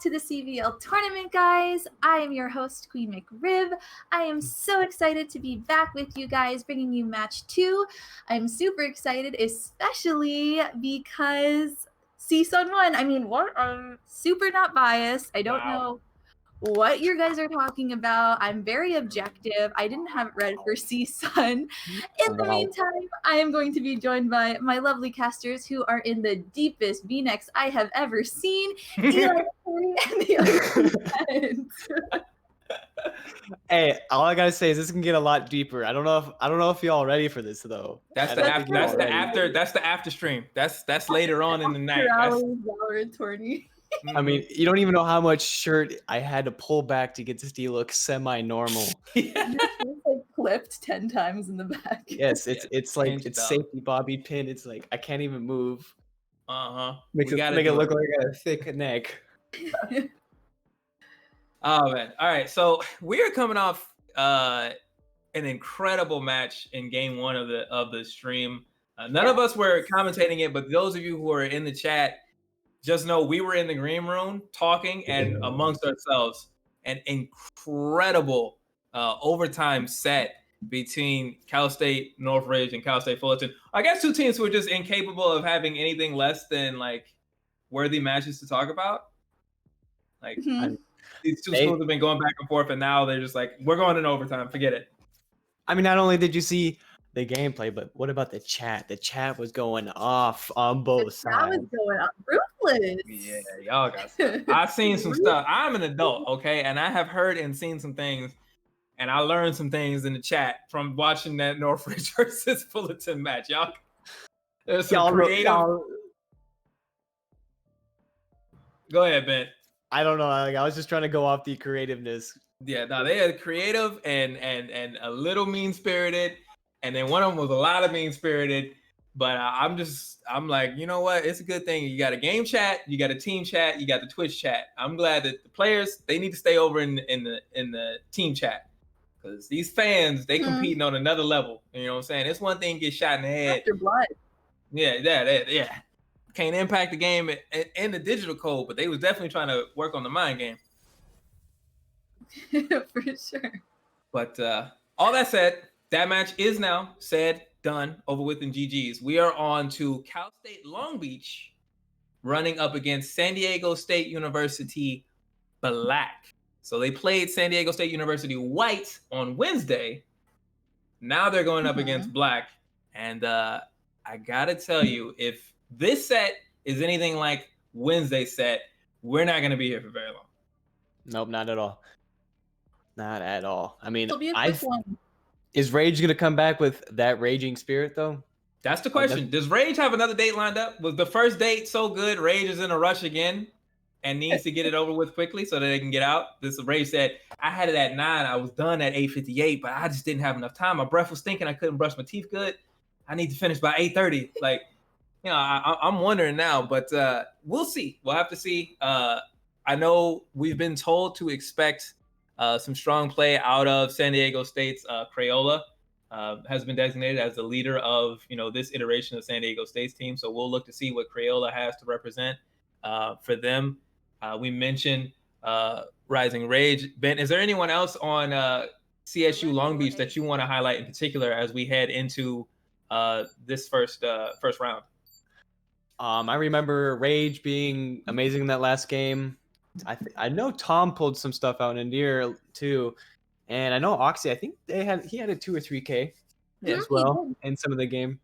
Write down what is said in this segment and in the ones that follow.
to the CVL tournament, guys. I am your host, Queen McRib. I am so excited to be back with you guys, bringing you match 2. I'm super excited, especially because CSUN won. I mean, what? I'm super not biased. I don't know what you guys are talking about. I'm very objective. I didn't have it read for CSUN. In the meantime, I am going to be joined by my lovely casters who are in the deepest V-necks I have ever seen. Eli and the other friends. Hey, all I gotta say is this can get a lot deeper. I don't know if y'all ready for this though. That's the after stream. That's later on in the night. Valorant tourney. I mean, you don't even know how much shirt I had to pull back to get this to look semi-normal. It's like clipped 10 times in the back. Yes, it's like it's safety bobby pin. It's like I can't even move. Make it look like a thick neck. Oh man! All right, so we are coming off an incredible match in game 1 of the stream. None of us were commentating it, but those of you who are in the chat, just know we were in the green room talking and amongst ourselves. An incredible overtime set between Cal State Northridge and Cal State Fullerton. I guess 2 teams who are just incapable of having anything less than like worthy matches to talk about. Like these 2 schools have been going back and forth, and now they're just like, we're going in overtime. Forget it. I mean, not only did you see the gameplay, but what about the chat? The chat was going off on both sides. That was going on ruthless. Yeah, y'all got stuff. I've seen some stuff. I'm an adult, okay, and I have heard and seen some things, and I learned some things in the chat from watching that Northridge versus Fullerton match. Y'all, there's some creative. Go ahead, Ben. I don't know. Like, I was just trying to go off the creativeness. Yeah, no, they are creative and a little mean-spirited. And then one of them was a lot of mean-spirited, but I'm like, you know what? It's a good thing. You got a game chat, you got a team chat, you got the Twitch chat. I'm glad that the players, they need to stay over in the team chat, because these fans, they competing on another level. You know what I'm saying? It's one thing to get shot in the head. After blood. Yeah. Can't impact the game in the digital code, but they was definitely trying to work on the mind game. For sure. But all that said, that match is now said, done, over with in GG's. We are on to Cal State Long Beach running up against San Diego State University Black. So they played San Diego State University White on Wednesday. Now they're going up against Black. And I got to tell you, if this set is anything like Wednesday's set, we're not going to be here for very long. Nope, not at all. Not at all. I mean, It'll be a quick one. Is Rage going to come back with that raging spirit, though? That's the question. Does Rage have another date lined up? Was the first date so good, Rage is in a rush again and needs to get it over with quickly so that they can get out? This Rage said, I had it at 9. I was done at 8:58, but I just didn't have enough time. My breath was stinking. I couldn't brush my teeth good. I need to finish by 8:30. Like, you know, I'm wondering now, but we'll see. We'll have to see. I know we've been told to expect some strong play out of San Diego State's Crayola. Has been designated as the leader of, you know, this iteration of San Diego State's team. So we'll look to see what Crayola has to represent for them. We mentioned Rising Rage. Ben, is there anyone else on CSU Long Beach that you want to highlight in particular as we head into this first round? I remember Rage being amazing in that last game. I know Tom pulled some stuff out in India too, and I know Oxy. I think he had a 2 or 3K as well in some of the game.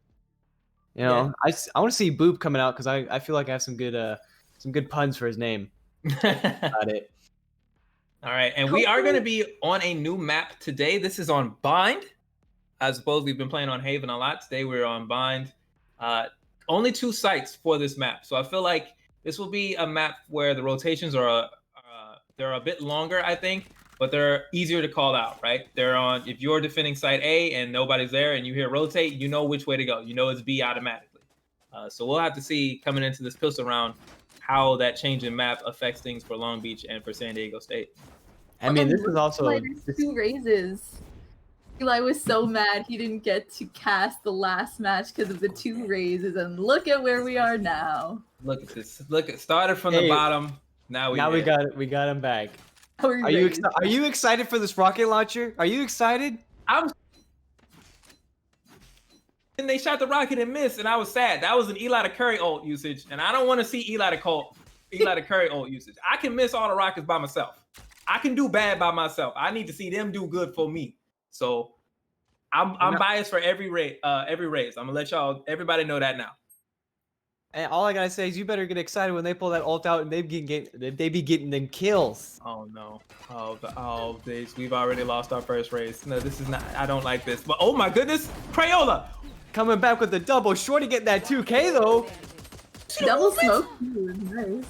You know, I want to see Boop coming out because I feel like I have some good puns for his name. Got it. All right, and we are going to be on a new map today. This is on Bind. I suppose we've been playing on Haven a lot. Today we're on Bind. Only 2 sites for this map, so I feel like this will be a map where the rotations are they're a bit longer, I think, but they're easier to call out, right? They're on, if you're defending site A and nobody's there and you hear rotate, you know which way to go. You know it's B automatically. So we'll have to see coming into this pistol round how that change in map affects things for Long Beach and for San Diego State. I mean, this is also 2 raises. Eli was so mad he didn't get to cast the last match because of the 2 raises, and look at where we are now. Look at this. Look, it started from the bottom. Now we did. got it. We got him back. Are Are you excited for this rocket launcher? Are you excited? And they shot the rocket and missed, and I was sad. That was an Eli to Curry ult usage, and I don't want to see Eli to Curry ult usage. I can miss all the rockets by myself. I can do bad by myself. I need to see them do good for me. So I'm biased for every raise. I'm gonna let everybody know that now. And all I gotta say is you better get excited when they pull that ult out and they be getting them kills. Oh no! We've already lost our first race. No, this is not. I don't like this. But oh my goodness, Crayola coming back with the double. Shorty getting that 2K though. Double smoke. Nice.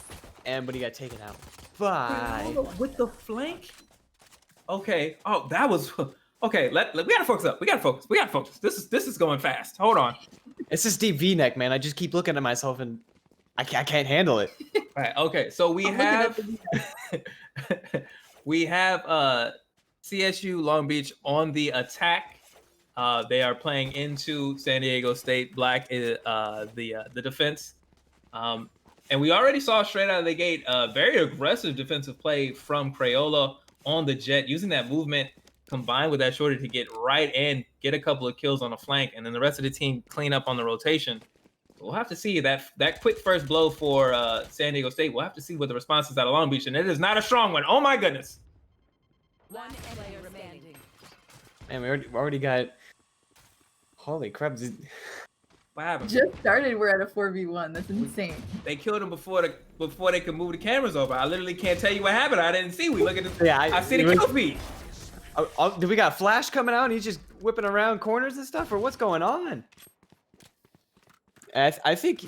But he got taken out. Bye. With the flank. Okay. Oh, that was okay. We gotta focus up. We gotta focus. This is going fast. Hold on. It's this deep V-neck, man. I just keep looking at myself and I can't handle it. All right. Okay. So we have CSU Long Beach on the attack. They are playing into San Diego State. Black is the defense. And we already saw straight out of the gate very aggressive defensive play from Crayola on the jet, using that movement combined with that shorty to get right in, get a couple of kills on the flank, and then the rest of the team clean up on the rotation. So we'll have to see that quick first blow for San Diego State. We'll have to see what the response is out of Long Beach, and it is not a strong one. Oh my goodness. One player remaining. And we already got. Holy crap! What happened? Just started. We're at a 4v1. That's insane. They killed him before they could move the cameras over. I literally can't tell you what happened. I didn't see. We look at this. Yeah, I see the kill feed. Do we got Flash coming out and he's just whipping around corners and stuff, or what's going on? I think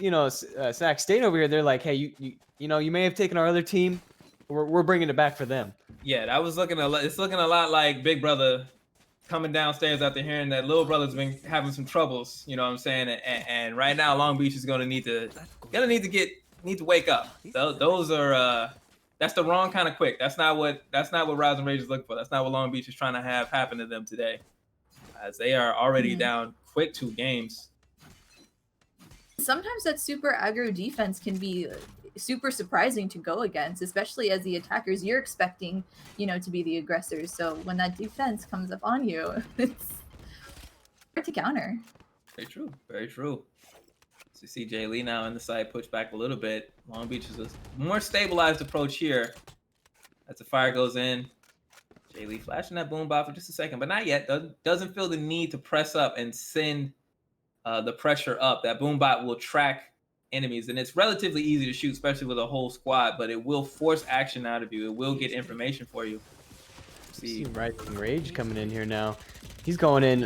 Sac State over here. They're like, hey, you may have taken our other team. We're bringing it back for them. Yeah, that was looking it's looking a lot like Big Brother coming downstairs after hearing that little brother's been having some troubles. You know what I'm saying? And right now, Long Beach is gonna need to wake up. Those are that's the wrong kind of quick. That's not what Rise and Rage is looking for. That's not what Long Beach is trying to have happen to them today, as they are already down quick 2 games. Sometimes that super aggro defense can be super surprising to go against, especially as the attackers. You're expecting, to be the aggressors. So when that defense comes up on you, it's hard to counter. Very true. Very true. So you see Jay Lee now in the side push back a little bit. Long Beach is a more stabilized approach here. As the fire goes in, Jay Lee flashing that boom bot for just a second, but not yet. Doesn't feel the need to press up and send the pressure up. That boom bot will track enemies, and it's relatively easy to shoot, especially with a whole squad, but it will force action out of you. It will get information for you. See Rising Rage coming in here now. He's going in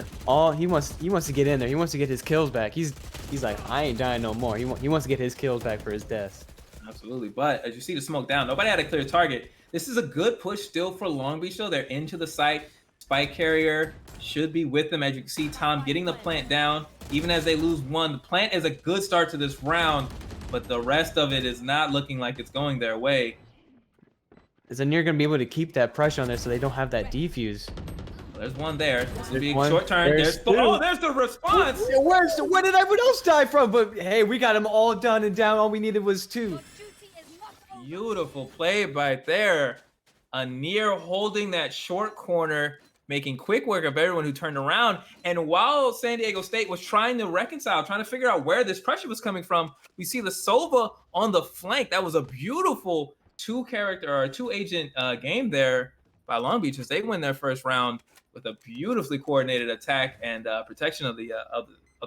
he wants to get in there. He wants to get his kills back. He's like, I ain't dying no more. He wants to get his kills back for his deaths. Absolutely. But as you see the smoke down, nobody had a clear target. This is a good push still for Long Beach though. They're into the site. Spike carrier should be with them. As you can see, Tom getting the plant down. Even as they lose 1, the plant is a good start to this round, but the rest of it is not looking like it's going their way. Is Anir going to be able to keep that pressure on there so they don't have that defuse? There's one there. This will be a short turn. There's the response. Where did everyone else die from? But hey, we got them all done and down. All we needed was 2. Beautiful play right there. Anir holding that short corner, making quick work of everyone who turned around. And while San Diego State was trying to reconcile, trying to figure out where this pressure was coming from, we see the Sova on the flank. That was a beautiful 2-agent game there by Long Beach as they win their first round with a beautifully coordinated attack and protection of the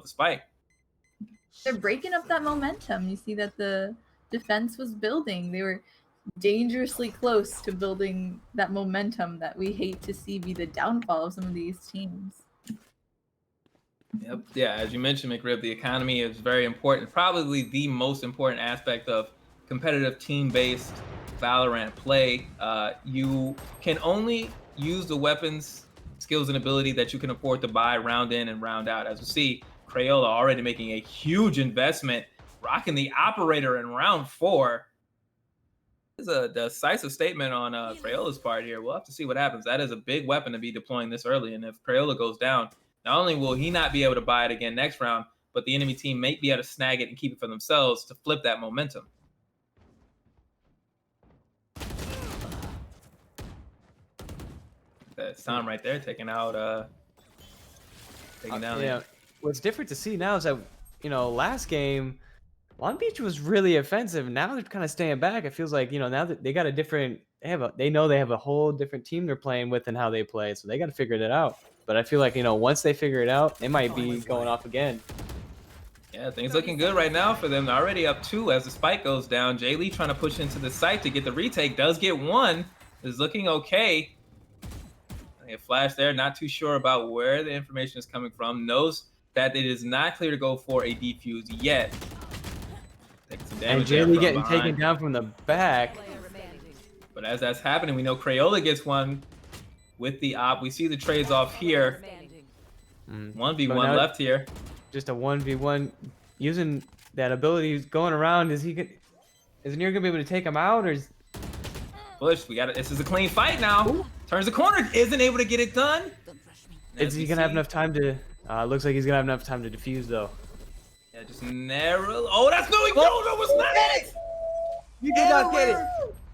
spike. They're breaking up that momentum. You see that the defense was building. They were dangerously close to building that momentum that we hate to see be the downfall of some of these teams. Yep. Yeah, as you mentioned, McRib, the economy is very important. Probably the most important aspect of competitive team-based Valorant play. You can only use the weapons, skills, and ability that you can afford to buy round in and round out. As we see, Crayola already making a huge investment, rocking the operator in round 4. This is a decisive statement on Crayola's part here. We'll have to see what happens. That is a big weapon to be deploying this early, and if Crayola goes down, not only will he not be able to buy it again next round, but the enemy team may be able to snag it and keep it for themselves to flip that momentum. That's Tom right there taking out taking down. Yeah. What's different to see now is that, last game, Long Beach was really offensive. Now they're kind of staying back. It feels like, now that they got a different, they know they have a whole different team they're playing with and how they play. So they got to figure that out. But I feel like, once they figure it out, they might be going off again. Yeah, things looking good right now for them. They're already up 2 as the spike goes down. Jay Lee trying to push into the site to get the retake. Does get 1. Is looking okay. A flash there. Not too sure about where the information is coming from. Knows that it is not clear to go for a defuse yet. Taking some damage. And Jay Lee getting taken down from the back. But as that's happening, we know Crayola gets one with the op. We see the trades off here. 1v1 left here. Just a 1v1 using that ability. He's going around. Is Nir gonna be able to take him out, or is Bush? We got it. This is a clean fight now. Ooh. Turns the corner. Isn't able to get it done. Is he gonna have enough time to? Looks like he's gonna have enough time to defuse though. Yeah, just narrow. Oh, that's going. No, it's not it. You did not get it.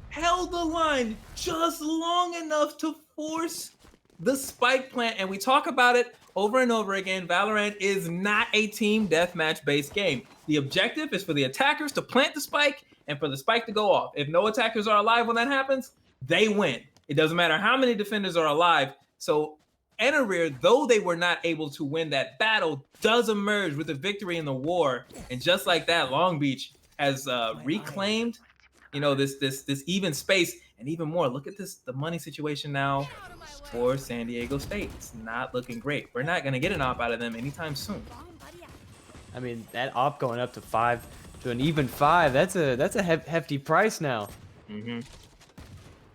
Held the line just long enough to force the spike plant, and we talk about it over and over again. Valorant is not a team deathmatch based game. The objective is for the attackers to plant the spike and for the spike to go off. If no attackers are alive when that happens, they win. It doesn't matter how many defenders are alive. So Anarir, though they were not able to win that battle, does emerge with a victory in the war. And just like that, Long Beach has reclaimed, this even space. And even more, look at the money situation now for San Diego State. It's not looking great. We're not going to get an op out of them anytime soon. I mean, that op going up to an even 5, that's a hefty price now. Mm-hmm.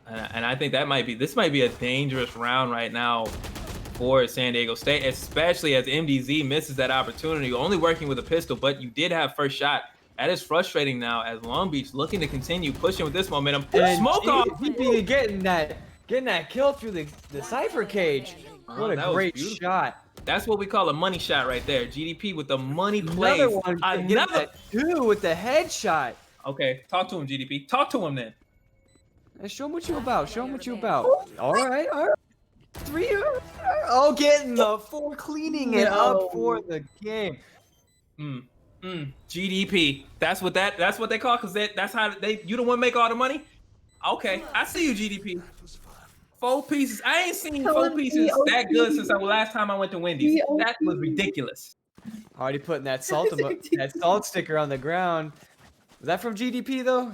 And I think this might be a dangerous round right now for San Diego State, especially as MDZ misses that opportunity, only working with a pistol, but you did have first shot. That is frustrating now as Long Beach looking to continue pushing with this momentum. And Smoke off! GDP getting that kill through the Cypher cage. What a great shot. That's what we call a money shot right there. GDP with the money plays. Another one. Another 2 with the headshot. Okay, talk to him, GDP. Talk to him then. Show him what you about. Show him what you about. All right. 3. Oh, getting the 4, cleaning it up for the game. GDP. That's what they call, because that's how you the one make all the money. Okay, I see you, GDP. 4 pieces. I ain't seen 4 pieces that good since the last time I went to Wendy's. That was ridiculous. Already putting that salt sticker on the ground. Was that from GDP though?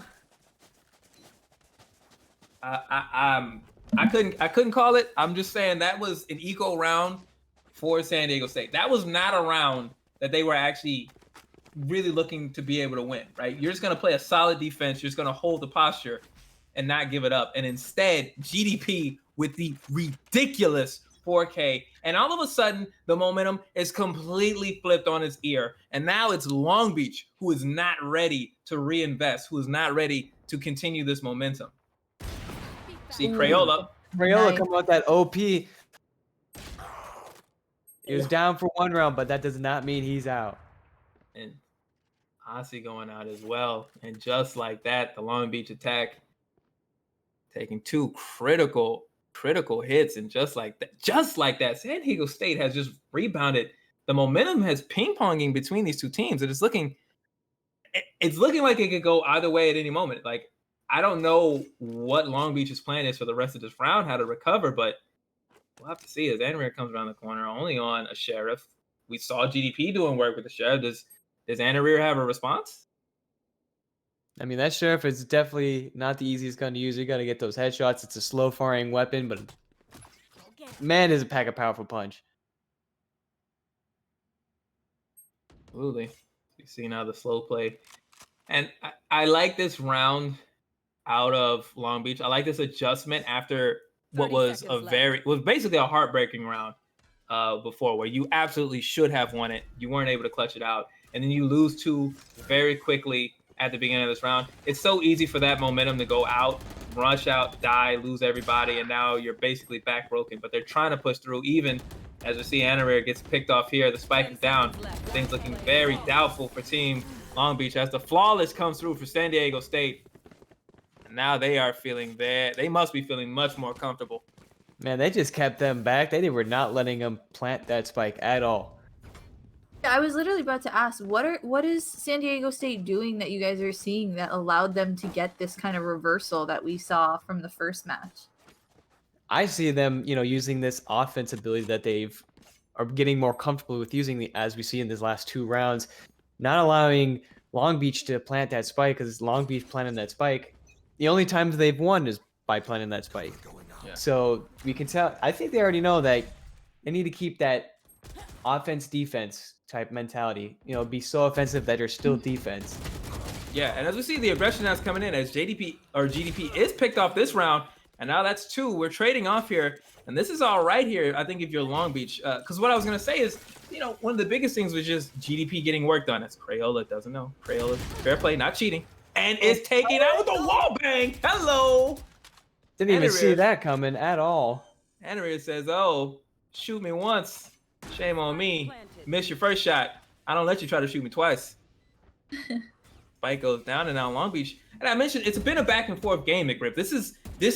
I couldn't call it. I'm just saying that was an eco round for San Diego State. That was not a round that they were actually really looking to be able to win, right? You're just going to play a solid defense. You're just going to hold the posture and not give it up. And instead, GDP with the ridiculous 4K. And all of a sudden, the momentum is completely flipped on its ear. And now it's Long Beach who is not ready to reinvest, who is not ready to continue this momentum. See Crayola. Come out that OP. He was down for 1 round, but that does not mean he's out. And Aussie going out as well. And just like that, the Long Beach attack taking 2 critical hits. And just like that, San Diego State has just rebounded. The momentum has ping-ponging between these 2 teams. It's looking like it could go either way at any moment. Like, I don't know what Long Beach's plan is for the rest of this round, how to recover, but we'll have to see as Anarir comes around the corner, only on a Sheriff. We saw GDP doing work with the Sheriff. Does Anarir have a response? I mean, that Sheriff is definitely not the easiest gun to use. You got to get those headshots. It's a slow-firing weapon, but man, is a pack a powerful punch. Absolutely. You see now the slow play. And I like this round out of Long Beach. I like this adjustment after what was basically a heartbreaking round before, where you absolutely should have won it. You weren't able to clutch it out. And then you lose 2 very quickly at the beginning of this round. It's so easy for that momentum to go out, rush out, die, lose everybody, and now you're basically back broken. But they're trying to push through, even as we see Anarir gets picked off here. The spike is down. Things looking very doubtful for Team Long Beach as the flawless comes through for San Diego State. And now they are feeling they must be feeling much more comfortable. Man, they just kept them back. They were not letting them plant that spike at all. I was literally about to ask, what is San Diego State doing that you guys are seeing that allowed them to get this kind of reversal that we saw from the first match? I see them, using this offense ability that are getting more comfortable with using as we see in these last 2 rounds, not allowing Long Beach to plant that spike because Long Beach planting that spike. The only times they've won is by planting that spike. Yeah. So we can tell. I think they already know that they need to keep that offense-defense type mentality. Be so offensive that they're still defense. Yeah, and as we see the aggression that's coming in as GDP is picked off this round, and now that's 2. We're trading off here, and this is all right here. I think if you're Long Beach, because what I was gonna say is, one of the biggest things was just GDP getting work done. As Crayola doesn't know, Crayola fair play, not cheating, and is taking out with a wall bang. Hello. Didn't even see that coming at all. Henry says, "Oh, shoot me once, shame on me. Miss your first shot. I don't let you try to shoot me twice." Spike goes down, and now Long Beach. And I mentioned it's been a back and forth game, McRib. This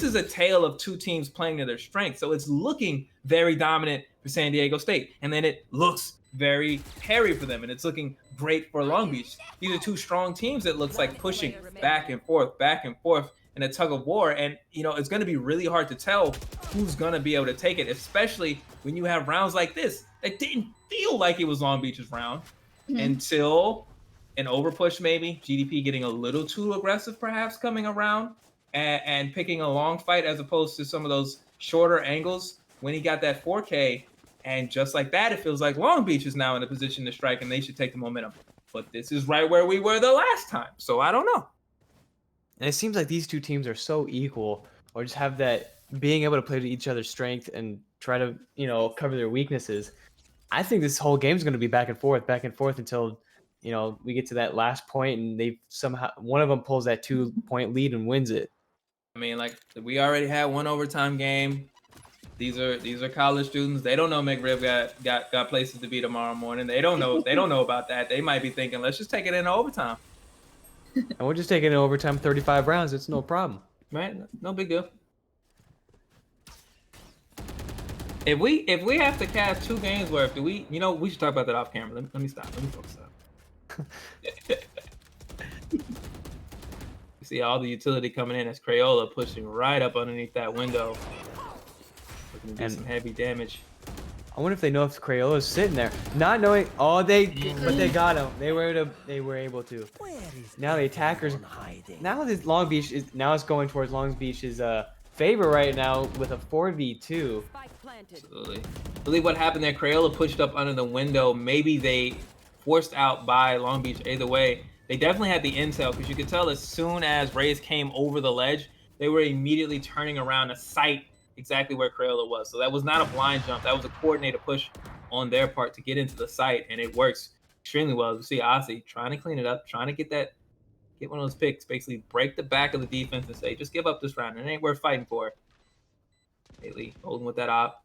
is a tale of 2 teams playing to their strengths. So it's looking very dominant for San Diego State, and then it looks very hairy for them, and it's looking great for Long Beach. These are 2 strong teams that looks like pushing back and forth in a tug of war. And it's going to be really hard to tell who's going to be able to take it, especially when you have rounds like this that didn't feel like it was Long Beach's round until an overpush, maybe GDP getting a little too aggressive, perhaps coming around and picking a long fight as opposed to some of those shorter angles when he got that 4K. And just like that, it feels like Long Beach is now in a position to strike, and they should take the momentum. But this is right where we were the last time, so I don't know. And it seems like these 2 teams are so equal, or just have that being able to play to each other's strength and try to, cover their weaknesses. I think this whole game is going to be back and forth until, we get to that last point and one of them pulls that 2-point lead and wins it. I mean, like, we already had 1 overtime game. These are college students. They don't know McRib got places to be tomorrow morning. They don't know about that. They might be thinking, let's just take it in overtime. And we'll just take it in overtime, 35 rounds. It's no problem. Right? No big deal. If we have to cast 2 games worth, we should talk about that off camera. Let me stop. Let me focus up. You see all the utility coming in as Crayola pushing right up underneath that window. Looking to do some heavy damage. I wonder if they know if Crayola's sitting there, not knowing. Oh, but they got him. They were able to. Now the attackers. Now this Long Beach is going towards Long Beach's favor right now with a 4v2. Absolutely. I believe what happened there, Crayola pushed up under the window. Maybe they forced out by Long Beach. Either way, they definitely had the intel, because you could tell as soon as Rays came over the ledge, they were immediately turning around to sight exactly where Crayola was. So that was not a blind jump. That was a coordinated push on their part to get into the site, and it works extremely well. As you see Ozzy trying to clean it up, trying to get one of those picks, basically break the back of the defense and say, just give up this round. It ain't worth fighting for. Haley holding with that op.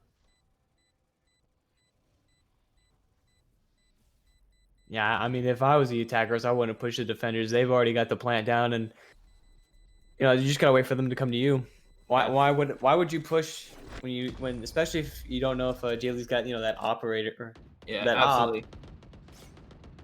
Yeah, I mean, if I was the attackers, I wouldn't push the defenders. They've already got the plant down, and you just gotta wait for them to come to you. Why would you push when especially if you don't know if Jaylee's got that operator? Yeah, that absolutely.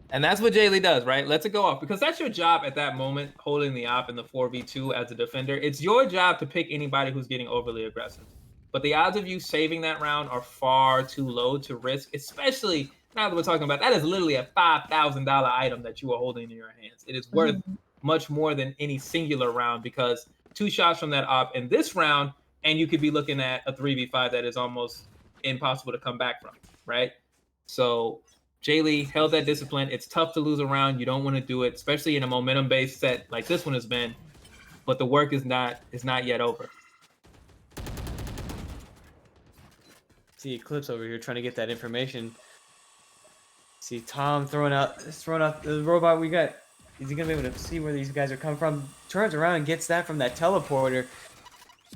And that's what Jaylee does, right? Lets it go off, because that's your job at that moment, holding the op in the 4v2 as a defender. It's your job to pick anybody who's getting overly aggressive. But the odds of you saving that round are far too low to risk, especially now that we're talking about that is literally a $5,000 item that you are holding in your hands. It is worth much more than any singular round, because 2 shots from that op in this round, and you could be looking at a 3v5 that is almost impossible to come back from, right? So Jaylee held that discipline. It's tough to lose a round. You don't want to do it, especially in a momentum-based set like this one has been. But the work is not yet over. See Eclipse over here trying to get that information. See Tom throwing out the robot we got. Is he gonna be able to see where these guys are coming from? Turns around and gets that from that teleporter.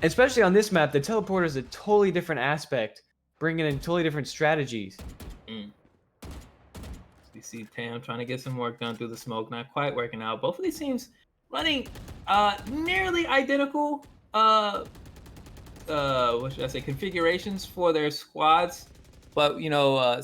Especially on this map, the teleporter is a totally different aspect, bringing in totally different strategies. You see Tam trying to get some work done through the smoke, not quite working out. Both of these teams running nearly identical what should I say, configurations for their squads. But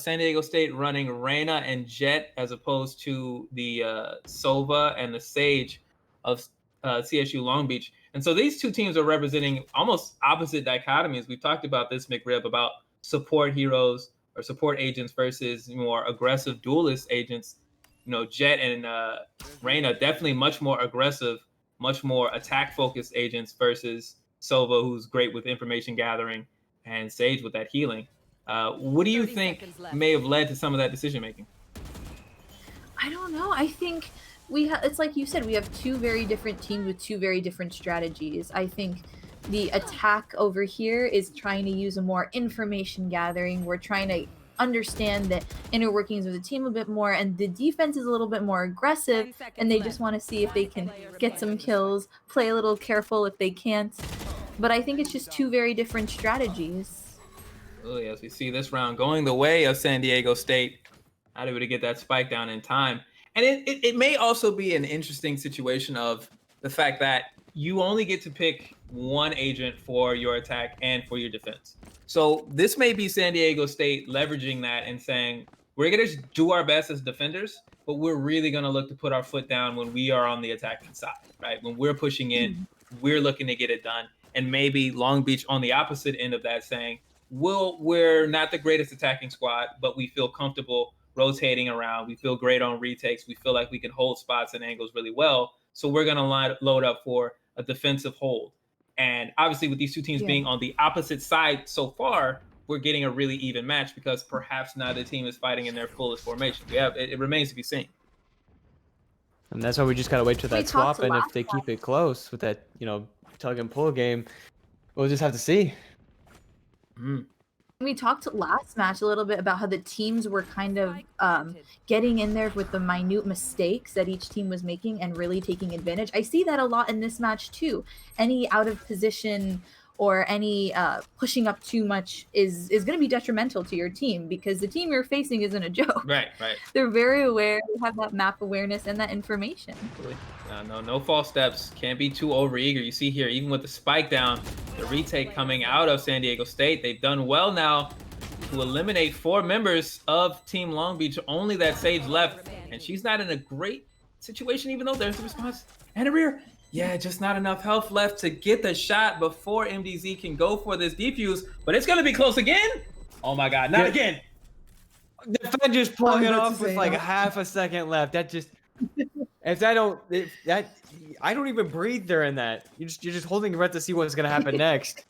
San Diego State running Reyna and Jet as opposed to the Sova and the Sage of CSU Long Beach. And so these two teams are representing almost opposite dichotomies. We've talked about this, McRib, about support heroes or support agents versus more aggressive duelist agents. Jet and Reyna definitely much more aggressive, much more attack-focused agents versus Sova, who's great with information gathering, and Sage with that healing. What do you 30 think seconds left. may have led to some of that decision making? I don't know. I think it's like you said, we have two very different teams with two very different strategies. I think the attack over here is trying to use a more information gathering. We're trying to understand the inner workings of the team a bit more, and the defense is a little bit more aggressive, 10 seconds and they left. just want to see if they can Last player get some remaining. kills, play a little careful if they can't. But I think it's just two very different strategies. Really, as we see this round going the way of San Diego State, not able to get that spike down in time. And it may also be an interesting situation of the fact that you only get to pick one agent for your attack and for your defense. So this may be San Diego State leveraging that and saying, we're going to do our best as defenders, but we're really going to look to put our foot down when we are on the attacking side, right? When we're pushing in, we're looking to get it done. And maybe Long Beach on the opposite end of that saying, we're not the greatest attacking squad, but we feel comfortable rotating around. We feel great on retakes. We feel like we can hold spots and angles really well. So we're going to load up for a defensive hold. And obviously with these two teams being on the opposite side so far, we're getting a really even match because perhaps neither team is fighting in their fullest formation. It remains to be seen. And that's why we just gotta wait till We that swap, talked and if last they keep it close with that, tug and pull game, we'll just have to see. We talked last match a little bit about how the teams were kind of getting in there with the minute mistakes that each team was making and really taking advantage. I see that a lot in this match too. Any out of position or any pushing up too much is going to be detrimental to your team because the team you're facing isn't a joke. Right. They're very aware, they have that map awareness and that information. No false steps. Can't be too overeager. You see here, even with the spike down, the retake coming out of San Diego State, they've done well now to eliminate 4 members of Team Long Beach. Only that Sage left, and she's not in a great situation, even though there's a response and a rear. Yeah, just not enough health left to get the shot before MDZ can go for this defuse, but it's going to be close again. Oh my God, not again. Defender's pulling it about to off with say, like no. half a second left. That just, I don't even breathe during that. You're just holding your breath to see what's gonna happen next.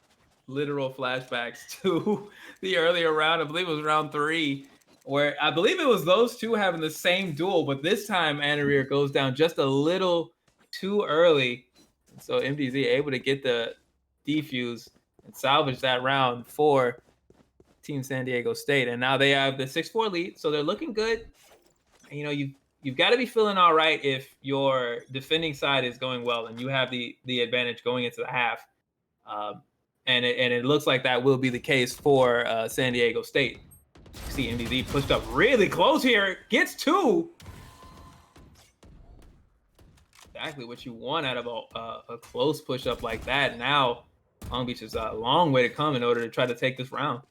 Literal flashbacks to the earlier round. I believe it was round 3, where I believe it was those two having the same duel, but this time Anarir goes down just a little too early. So MDZ able to get the defuse and salvage that round for Team San Diego State. And now they have the 6-4 lead, so they're looking good. And, you've got to be feeling all right if your defending side is going well and you have the advantage going into the half. And it looks like that will be the case for San Diego State. You see MDZ pushed up really close here. Gets 2. Exactly what you want out of a close push-up like that. Now, Long Beach is a long way to come in order to try to take this round.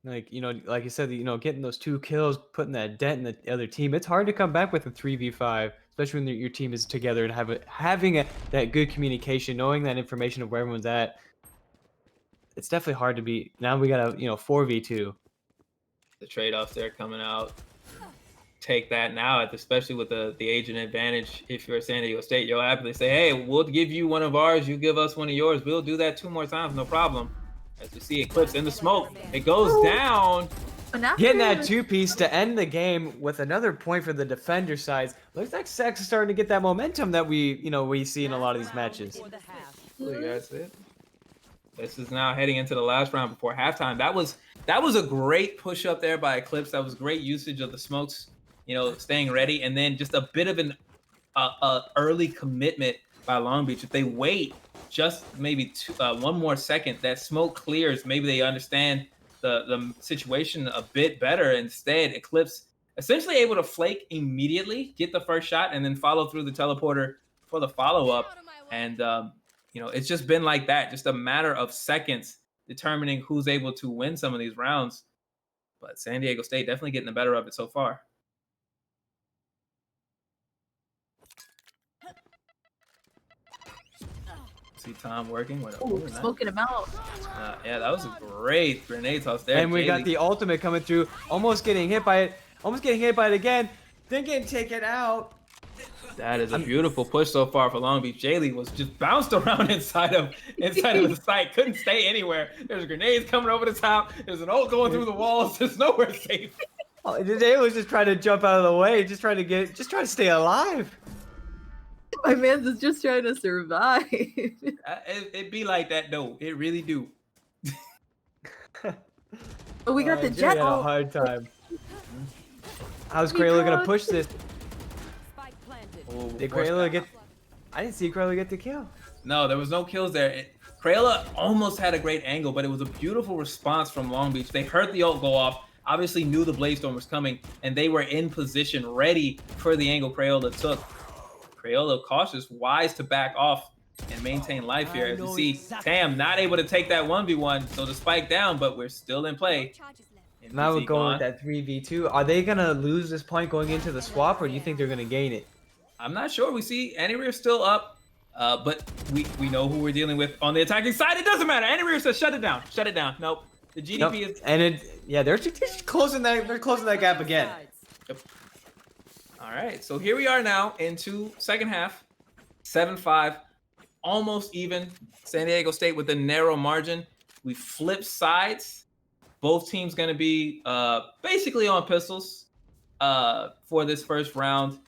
Like like you said, getting those 2 kills, putting that dent in the other team. It's hard to come back with a 3v5, especially when your team is together and having that good communication, knowing that information of where everyone's at. It's definitely hard to beat. Now we got a 4v2. The trade-offs there coming out. Take that now, especially with the agent advantage. If you're San Diego State, you'll happily say, hey, we'll give you one of ours, you give us one of yours. We'll do that 2 more times, no problem. As we see Eclipse in the smoke, it goes down. Getting that 2-piece to end the game with another point for the defender sides. Looks like Sex is starting to get that momentum that we see in a lot of these matches. You guys see it? This is now heading into the last round before halftime. That was a great push up there by Eclipse. That was great usage of the smokes, staying ready, and then just a bit of an early commitment by Long Beach. If they wait just maybe 1 more second, that smoke clears. Maybe they understand the situation a bit better. Instead, Eclipse essentially able to flake immediately, get the first shot, and then follow through the teleporter for the follow-up. And it's just been like that, just a matter of seconds determining who's able to win some of these rounds. But San Diego State definitely getting the better of it so far. See Tom working. Smoking him out. Yeah, that was a great grenade toss there. And we got the ultimate coming through, almost getting hit by it again, then getting taken out. That is a beautiful push so far for Long Beach. Jaylee was just bounced around inside of the site, couldn't stay anywhere. There's grenades coming over the top. There's an ult going through the walls. There's nowhere safe. Oh, Jaylee was just trying to jump out of the way, just trying to stay alive. My man's is just trying to survive. It be like that though. It really do. But we got the jet. Had a hard time. How's Crayola gonna push this? Did Crayola get? I didn't see Crayola get the kill. No, there was no kills there. Crayola almost had a great angle, but it was a beautiful response from Long Beach. They heard the ult go off, obviously knew the Blaze Storm was coming, and they were in position, ready for the angle Crayola took. Crayola cautious, wise to back off and maintain life here. As you see, Tam not able to take that 1v1, so the spike down, but we're still in play. Now we're going with that 3v2. Are they gonna lose this point going into the swap, or do you think they're gonna gain it? I'm not sure. We see Anywhere still up, but we know who we're dealing with on the attacking side. It doesn't matter. Anywhere says shut it down. Shut it down. Nope. The GDP is they're just closing that. They're closing that gap again. Yep. All right, so here we are now into second half, 7-5, almost even. San Diego State with a narrow margin. We flip sides. Both teams going to be basically on pistols for this first round.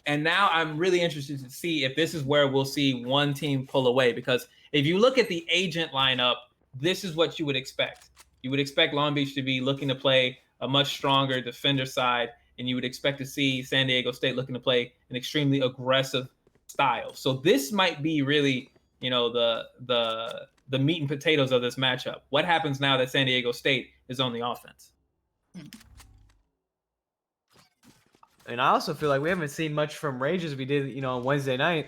And now I'm really interested to see if this is where we'll see one team pull away, because if you look at the agent lineup, this is what you would expect. You would expect Long Beach to be looking to play a much stronger defender side, and you would expect to see San Diego State looking to play an extremely aggressive style. So this might be really, the meat and potatoes of this matchup. What happens now that San Diego State is on the offense? And I also feel like we haven't seen much from Rage as we did, on Wednesday night.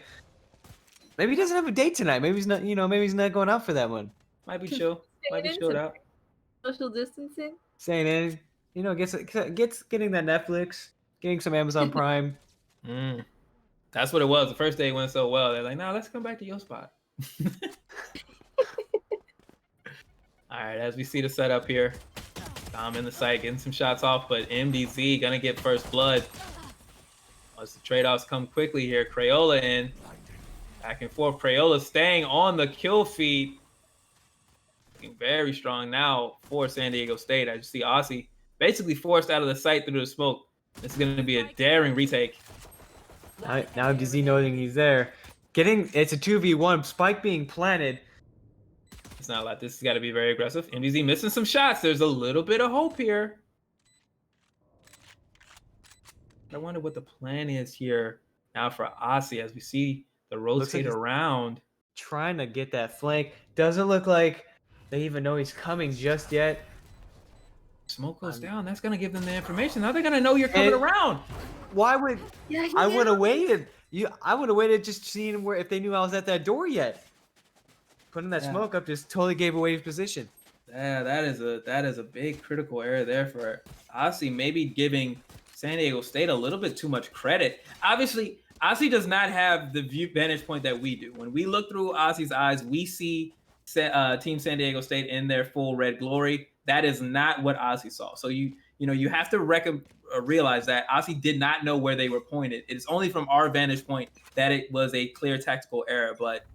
Maybe he doesn't have a date tonight. Maybe he's not, maybe he's not going out for that one. Might be chill. Might be chilled out. Social distancing. Saying it, gets getting that Netflix, getting some Amazon Prime. That's what it was. The first day went so well. They're like, "No, let's come back to your spot." All right, as we see the setup here, Dom in the site getting some shots off, but MDZ gonna get first blood. As the trade-offs come quickly here, Crayola in, back and forth. Crayola staying on the kill feed. Looking very strong now for San Diego State. I just see Aussie basically forced out of the site through the smoke. This is going to be a daring retake. Now MDZ knowing he's there. It's a 2v1, spike being planted. It's not a lot. This has got to be very aggressive. MDZ missing some shots. There's a little bit of hope here. I wonder what the plan is here now for Aussie as we see the rotate around. Trying to get that flank. Doesn't look like they even know he's coming just yet. Smoke goes down. That's going to give them the information. Now they're going to know you're coming around. Why would... I would have waited. I would have waited just seeing if they knew I was at that door yet. Putting that smoke up just totally gave away his position. Yeah, that is a big critical error there for Aussie. Maybe giving San Diego State a little bit too much credit. Obviously, Aussie does not have the vantage point that we do. When we look through Aussie's eyes, we see Team San Diego State in their full red glory. That is not what Aussie saw. So you have to realize that Aussie did not know where they were pointed. It is only from our vantage point that it was a clear tactical error. But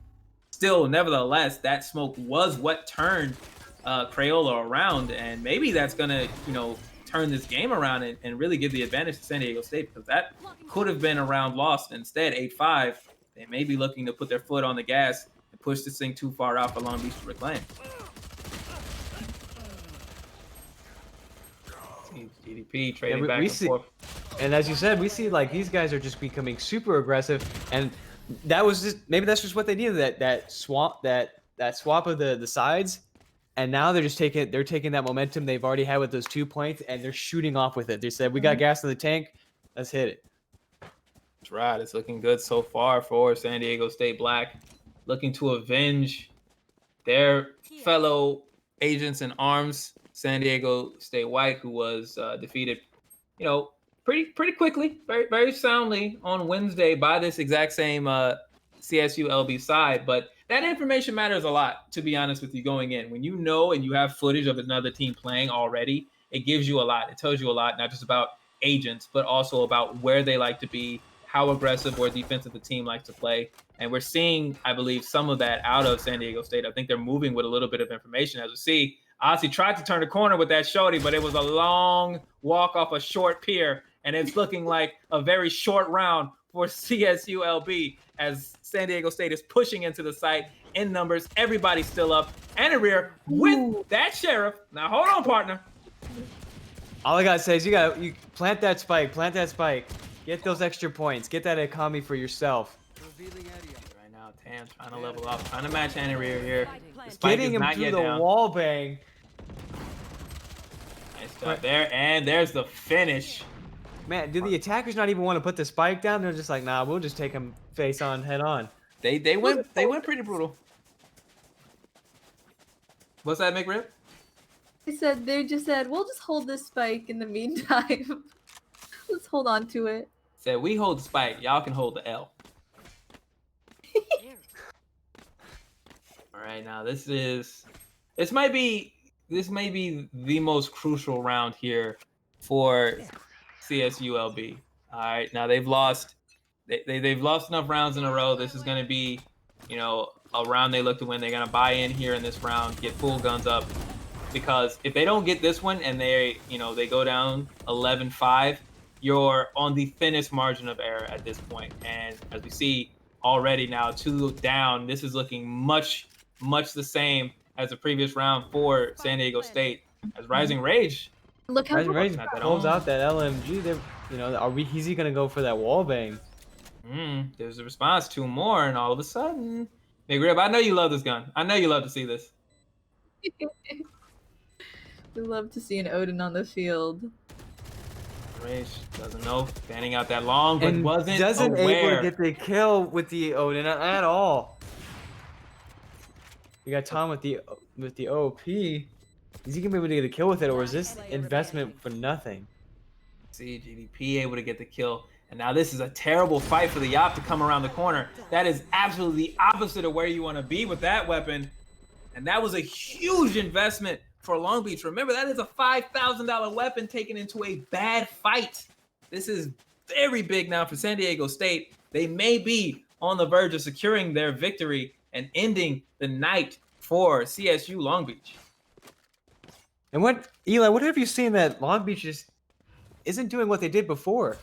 still, nevertheless, that smoke was what turned Crayola around, and maybe that's gonna turn this game around and really give the advantage to San Diego State, because that could have been a round lost. Instead, 8-5, they may be looking to put their foot on the gas and push this thing too far out for Long Beach to reclaim. GDP trading back and forth. And as you said, we see like these guys are just becoming super aggressive, and maybe that's just what they needed, that swap of the sides. And now they're taking that momentum they've already had with those 2 points, and they're shooting off with it. They said, we got gas in the tank, let's hit it. That's right. It's looking good so far for San Diego State Black. looking to avenge their fellow agents in arms, San Diego State White, who was defeated, pretty quickly, very soundly on Wednesday by this exact same CSULB side. But that information matters a lot, to be honest with you, going in. When you know and you have footage of another team playing already, it gives you a lot. It tells you a lot, not just about agents, but also about where they like to be, how aggressive or defensive the team likes to play. And we're seeing, I believe, some of that out of San Diego State. I think they're moving with a little bit of information. As we see, Ozzy tried to turn the corner with that shorty, but it was a long walk off a short pier, and it's looking like a very short round for CSULB as San Diego State is pushing into the site in numbers. Everybody's still up and in rear with that sheriff. Now, hold on, partner. All I gotta say is you plant that spike, get those extra points, get that economy for yourself. Right now, Tam trying to level up, trying to match Annie Rear here. Getting him through the wall bang. Nice job there, and there's the finish. Man, do the attackers not even want to put the spike down? They're just like, nah, we'll just take him face on, head on. They went pretty brutal. What's that, McRib? They just said, we'll just hold this spike in the meantime. Let's hold on to it. Said we hold the spike, y'all can hold the L. All right, now this might be the most crucial round here for CSULB. All right, now they've lost enough rounds in a row. This is going to be, a round they look to win. They're going to buy in here in this round, get full guns up, because if they don't get this one and they go down 11-5, you're on the thinnest margin of error at this point. And as we see already now, 2 down, this is looking much the same as the previous round for San Diego State. As Rising Rage, Look how Rising Rage pulls out that LMG. Is he gonna go for that wall bang? There's a response, 2 more, and all of a sudden, Big Rib, I know you love this gun. I know you love to see this. We love to see an Odin on the field. Rage doesn't know, fanning out that long, but And doesn't able aware. to get the kill with the Odin at all. You got Tom with the OP. Is he gonna be able to get a kill with it, or is this investment for nothing? See, GDP able to get the kill. And now this is a terrible fight for the Yop to come around the corner. That is absolutely the opposite of where you want to be with that weapon. And that was a huge investment for Long Beach. Remember, that is a $5,000 weapon taken into a bad fight. This is very big now for San Diego State. They may be on the verge of securing their victory and ending the night for CSU Long Beach. And Eli, what have you seen that Long Beach just isn't doing what they did before?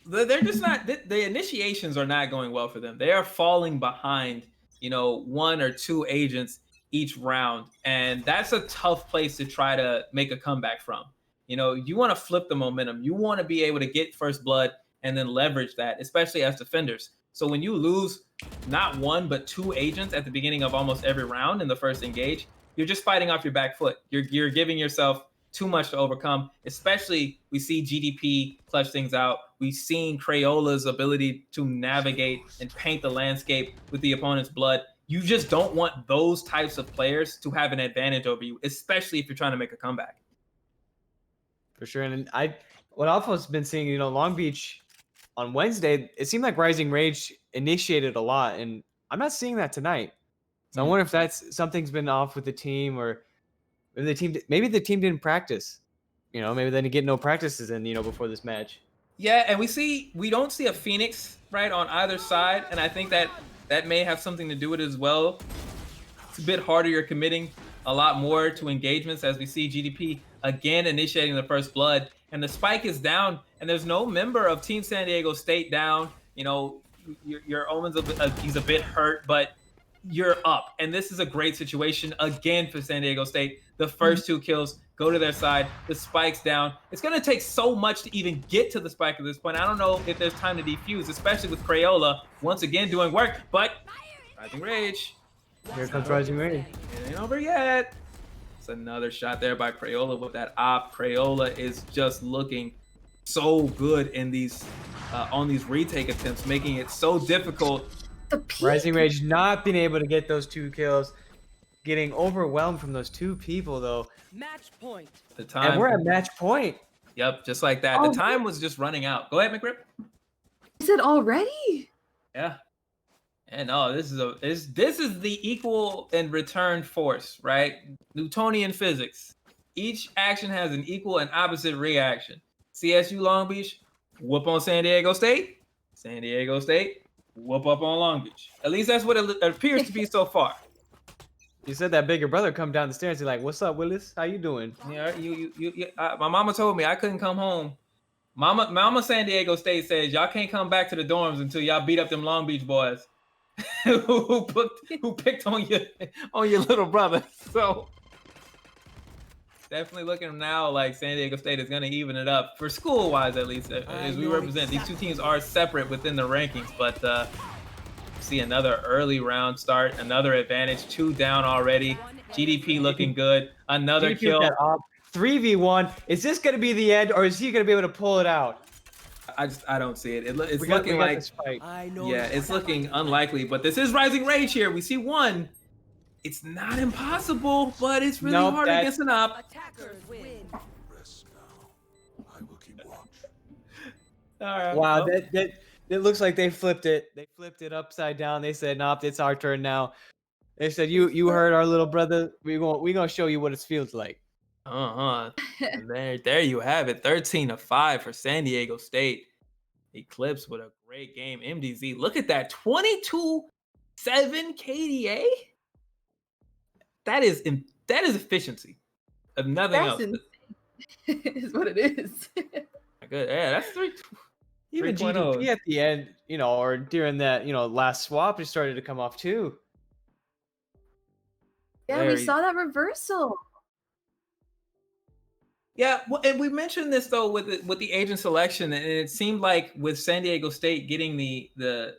They're just not, the initiations are not going well for them. They are falling behind, 1 or 2 agents each round. And that's a tough place to try to make a comeback from. You want to flip the momentum. You want to be able to get first blood and then leverage that, especially as defenders. So when you lose not 1, but 2 agents at the beginning of almost every round in the first engage, you're just fighting off your back foot. You're giving yourself too much to overcome, especially we see GDP clutch things out. We've seen Crayola's ability to navigate and paint the landscape with the opponent's blood. You just don't want those types of players to have an advantage over you, especially if you're trying to make a comeback. For sure. And what I've also been seeing, Long Beach on Wednesday, it seemed like Rising Rage initiated a lot, and I'm not seeing that tonight. So I wonder if that's something's been off with the team, or maybe the team didn't practice. Maybe they didn't get no practices in, before this match. Yeah, and we don't see a Phoenix right on either side, and I think that may have something to do with it as well. It's a bit harder. You're committing a lot more to engagements, as we see GDP again initiating the first blood, and the spike is down, and there's no member of Team San Diego State down. Your Omen's he's a bit hurt, but you're up, and this is a great situation again for San Diego State. The first 2 kills go to their side. The spike's down. It's going to take so much to even get to the spike at this point. I don't know if there's time to defuse, especially with Crayola once again doing work, but Rising Rage. Here comes Rising Rage. It ain't over yet. It's another shot there by Crayola with that op. Crayola is just looking so good in these on these retake attempts, making it so difficult The peak. Rising Rage not being able to get those 2 kills, getting overwhelmed from those 2 people though. Match point. The And time. we're at match point. Yep, just like that. Oh, The time was just running out. Go ahead, McRib. Is it already? Yeah. And no, this is the equal and return force, right? Newtonian physics. Each action has an equal and opposite reaction. CSU Long Beach, whoop on San Diego State. San Diego State, whoop up on Long Beach. At least that's what it appears to be so far. You said that bigger brother come down the stairs. He's like, "What's up, Willis? How you doing?" Yeah, my mama told me I couldn't come home. Mama San Diego State says y'all can't come back to the dorms until y'all beat up them Long Beach boys who picked on your little brother. So definitely looking now like San Diego State is going to even it up for school-wise, at least, as we represent. These two teams are separate within the rankings, but see another early round start, another advantage, 2 down already. GDP looking good, another kill. 3v1. Is this going to be the end, or is he going to be able to pull it out? I don't see it. It's We got looking like this fight. yeah, it's looking unlikely. But this is Rising Rage here. We see 1. It's not impossible, but it's really hard against an op. Attackers win. Rest now. I will keep watch. All right. Wow, well, that it looks like they flipped it. They flipped it upside down. They said, "Nope, it's our turn now." They said, "You heard our little brother. We gonna show you what it feels like." And there you have it. 13-5 for San Diego State. Eclipse with a great game. MDZ, look at that. 22-7 KDA. That is efficiency. If nothing else. Is what it is. Good. Yeah, that's 3. Even 3.0. GDP at the end, or during that, last swap, it started to come off too. Yeah, we saw that reversal. Yeah, well, and we mentioned this though with the agent selection, and it seemed like with San Diego State getting the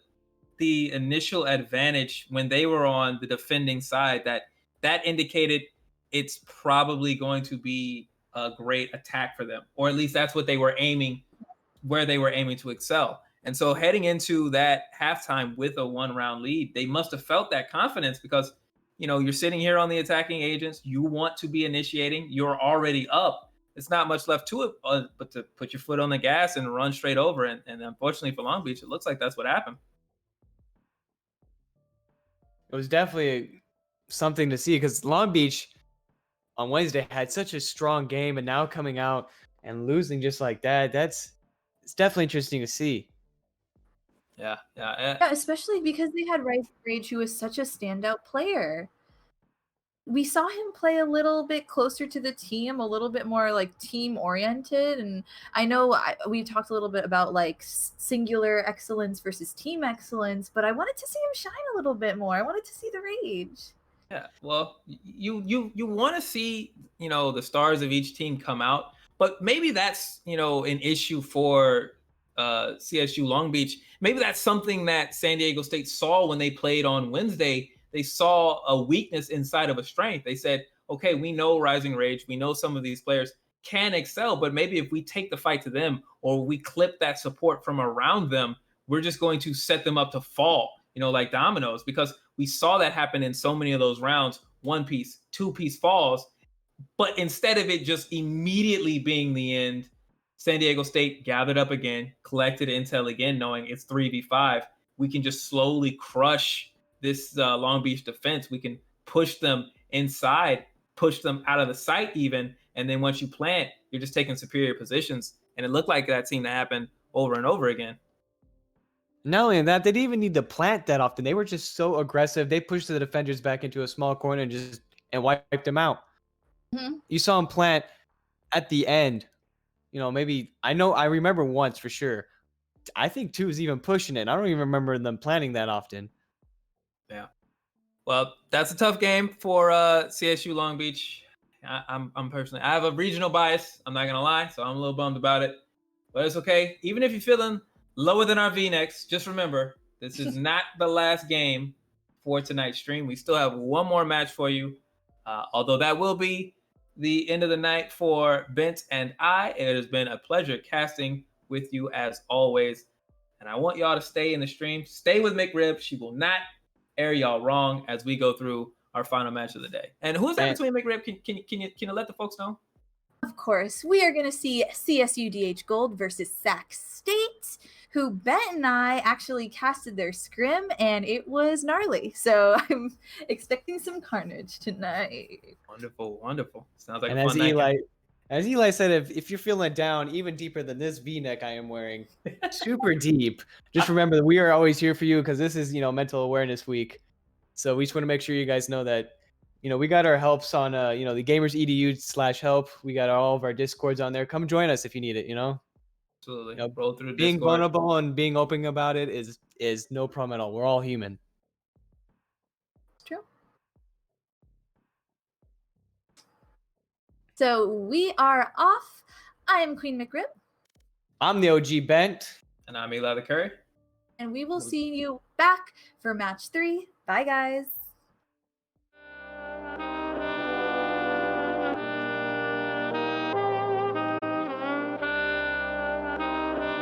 initial advantage when they were on the defending side, that indicated it's probably going to be a great attack for them, or at least that's what they were aiming, where they were aiming to excel. And so heading into that halftime with a 1-round lead, they must have felt that confidence because you're sitting here on the attacking agents, you want to be initiating, you're already up. It's not much left to it, but to put your foot on the gas and run straight over. And unfortunately for Long Beach, it looks like that's what happened. It was definitely something to see because Long Beach on Wednesday had such a strong game, and now coming out and losing just like that, it's definitely interesting to see. Yeah. Yeah, especially because they had Rising Rage, who was such a standout player. We saw him play a little bit closer to the team, a little bit more like team oriented. And I know we talked a little bit about like singular excellence versus team excellence, but I wanted to see him shine a little bit more. I wanted to see the rage. Yeah, well, you want to see the stars of each team come out, but maybe that's an issue for CSU Long Beach. Maybe that's something that San Diego State saw when they played on Wednesday. They saw a weakness inside of a strength. They said, okay, we know Rising Rage, we know some of these players can excel, but maybe if we take the fight to them or we clip that support from around them, we're just going to set them up to fall, like dominoes, because we saw that happen in so many of those rounds. 1-piece, 2-piece falls, but instead of it just immediately being the end, San Diego State gathered up again, collected intel again, knowing it's 3v5. We can just slowly crush this Long Beach defense. We can push them inside, push them out of the sight even, and then once you plant, you're just taking superior positions. And it looked like that seemed to happen over and over again. Not only that, they didn't even need to plant that often. They were just so aggressive. They pushed the defenders back into a small corner and wiped them out. Mm-hmm. You saw him plant at the end. Maybe I remember once for sure. I think 2 is even pushing it. I don't even remember them planning that often. Yeah. Well, that's a tough game for CSU Long Beach. I'm personally, I have a regional bias. I'm not gonna lie, so I'm a little bummed about it, but it's okay. Even if you're feeling lower than our V-necks, just remember this is not the last game for tonight's stream. We still have one more match for you, although that will be the end of the night for Bent and I. It has been a pleasure casting with you as always. And I want y'all to stay in the stream. Stay with McRib. She will not air y'all wrong as we go through our final match of the day. And who's that between McRib? Can you let the folks know? Of course, we are going to see CSUDH Gold versus Sac State, who Bent and I actually casted their scrim, and it was gnarly. So I'm expecting some carnage tonight. Wonderful, wonderful. Sounds like And a fun night. as Eli said, if you're feeling it down, even deeper than this V-neck I am wearing, super deep, just remember that we are always here for you because this is, Mental Awareness Week. So we just want to make sure you guys know that, we got our helps on, the Gamers EDU/help. We got all of our Discords on there. Come join us if you need it, Absolutely. Roll through being Discord. vulnerable and being open about it is no problem at all. We're all human. It's true. So we are off. I'm Queen McRib. I'm the OG Bent. And I'm Eli the Curry. And we will see you back for match 3. Bye, guys.